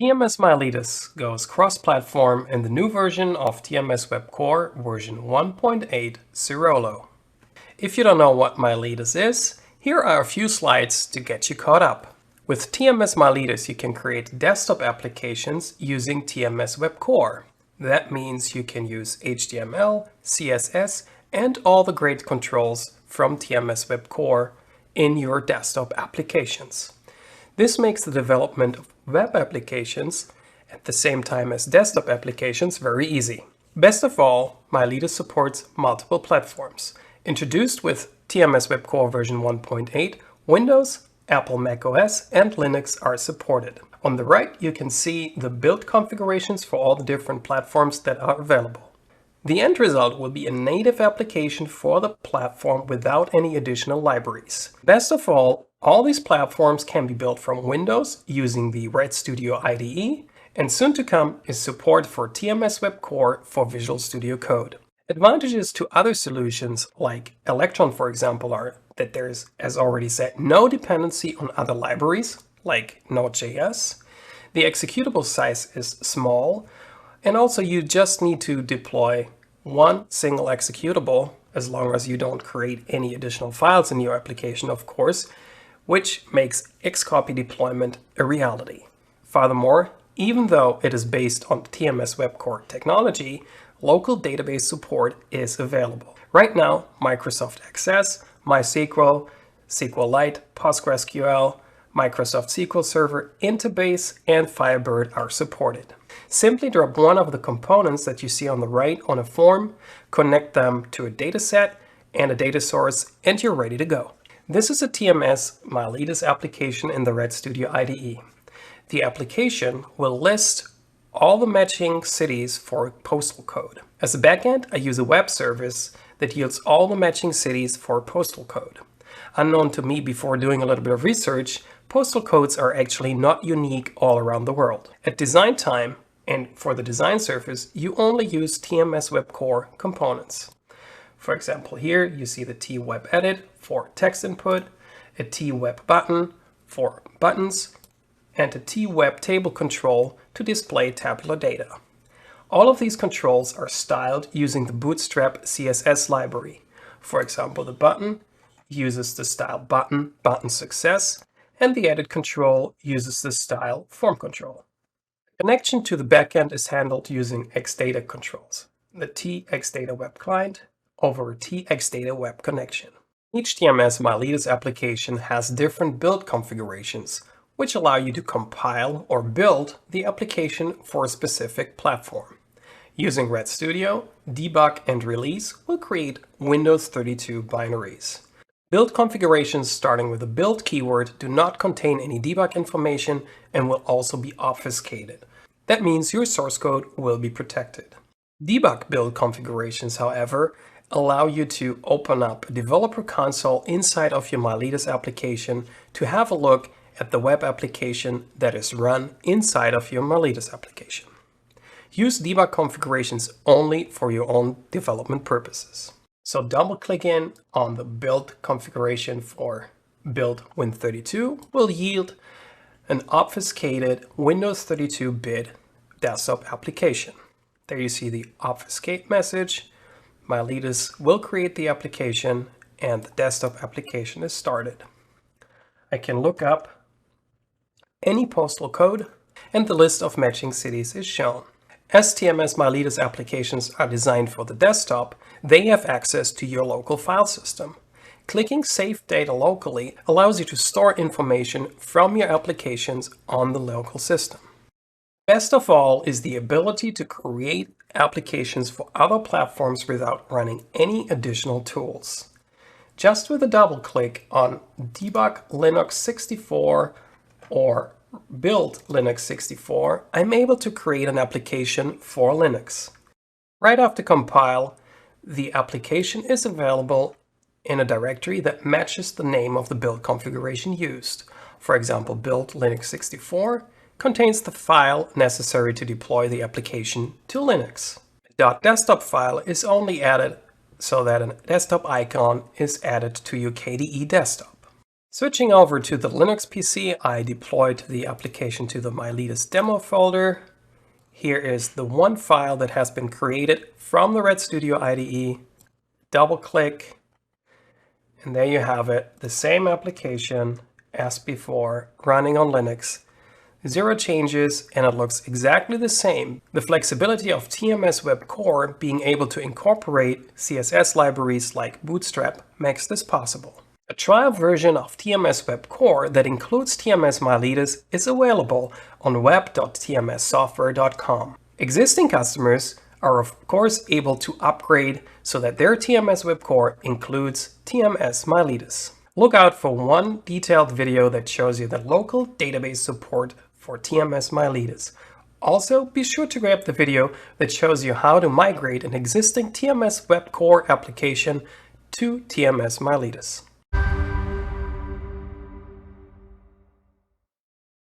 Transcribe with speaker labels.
Speaker 1: TMS Miletus goes cross-platform in the new version of TMS WEB Core version 1.8 Sirolo. If you don't know what Miletus is, here are a few slides to get you caught up. With TMS Miletus, you can create desktop applications using TMS WEB Core. That means you can use HTML, CSS, and all the great controls from TMS WEB Core in your desktop applications. This makes the development of web applications at the same time as desktop applications very easy. Best of all, Miletus supports multiple platforms. Introduced with TMS WEB Core version 1.8, Windows, Apple macOS, and Linux are supported. On the right, you can see the build configurations for all the different platforms that are available. The end result will be a native application for the platform without any additional libraries. Best of all these platforms can be built from Windows using the RedStudio IDE, and soon to come is support for TMS WEB Core for Visual Studio Code. Advantages to other solutions like Electron, for example, are that there's, as already said, no dependency on other libraries like Node.js. The executable size is small, and also you just need to deploy one single executable, as long as you don't create any additional files in your application, of course, which makes Xcopy deployment a reality. Furthermore, even though it is based on TMS WEB Core technology, local database support is available. Right now, Microsoft Access, MySQL, SQLite, PostgreSQL, Microsoft SQL Server, Interbase, and Firebird are supported. Simply drop one of the components that you see on the right on a form, connect them to a dataset and a data source, and you're ready to go. This is a TMS Miletus application in the RedStudio IDE. The application will list all the matching cities for postal code. As a backend, I use a web service that yields all the matching cities for postal code. Unknown to me before doing a little bit of research, postal codes are actually not unique all around the world. At design time, and for the design surface, you only use TMS WEB Core components. For example, here you see the T-Web Edit for text input, a T-Web Button for buttons, and a T-Web Table Control to display tabular data. All of these controls are styled using the Bootstrap CSS library. For example, the button uses the style button, button success, and the edit control uses the style form control. Connection to the backend is handled using XData controls, the TXData Web Client over a TXData Web Connection. Each TMS Miletus application has different build configurations, which allow you to compile or build the application for a specific platform. Using RedStudio, debug and release will create Windows 32 binaries. Build configurations starting with the build keyword do not contain any debug information and will also be obfuscated. That means your source code will be protected. Debug build configurations, however, allow you to open up a developer console inside of your Miletus application to have a look at the web application that is run inside of your Miletus application. Use debug configurations only for your own development purposes. So double-click in on the build configuration for build Win32 will yield an obfuscated Windows 32-bit desktop application. There you see the obfuscate message. Miletus will create the application and the desktop application is started. I can look up any postal code and the list of matching cities is shown. As TMS Miletus applications are designed for the desktop, they have access to your local file system. Clicking Save Data Locally allows you to store information from your applications on the local system. Best of all is the ability to create applications for other platforms without running any additional tools. Just with a double click on Debug Linux 64 or Build Linux 64, I'm able to create an application for Linux. Right after compile, the application is available in a directory that matches the name of the build configuration used. For example, Build Linux 64 contains the file necessary to deploy the application to Linux. A .desktop file is only added so that a desktop icon is added to your KDE desktop. Switching over to the Linux PC, I deployed the application to the Miletus demo folder. Here is the one file that has been created from the RedStudio IDE. Double click, and there you have it, the same application as before, running on Linux. Zero changes, and it looks exactly the same. The flexibility of TMS WEB Core being able to incorporate CSS libraries like Bootstrap makes this possible. A trial version of TMS WEB Core that includes TMS Miletus is available on web.tmssoftware.com. Existing customers are of course able to upgrade so that their TMS WEB Core includes TMS Miletus. Look out for one detailed video that shows you the local database support for TMS Miletus. Also, be sure to grab the video that shows you how to migrate an existing TMS WEB Core application to TMS Miletus.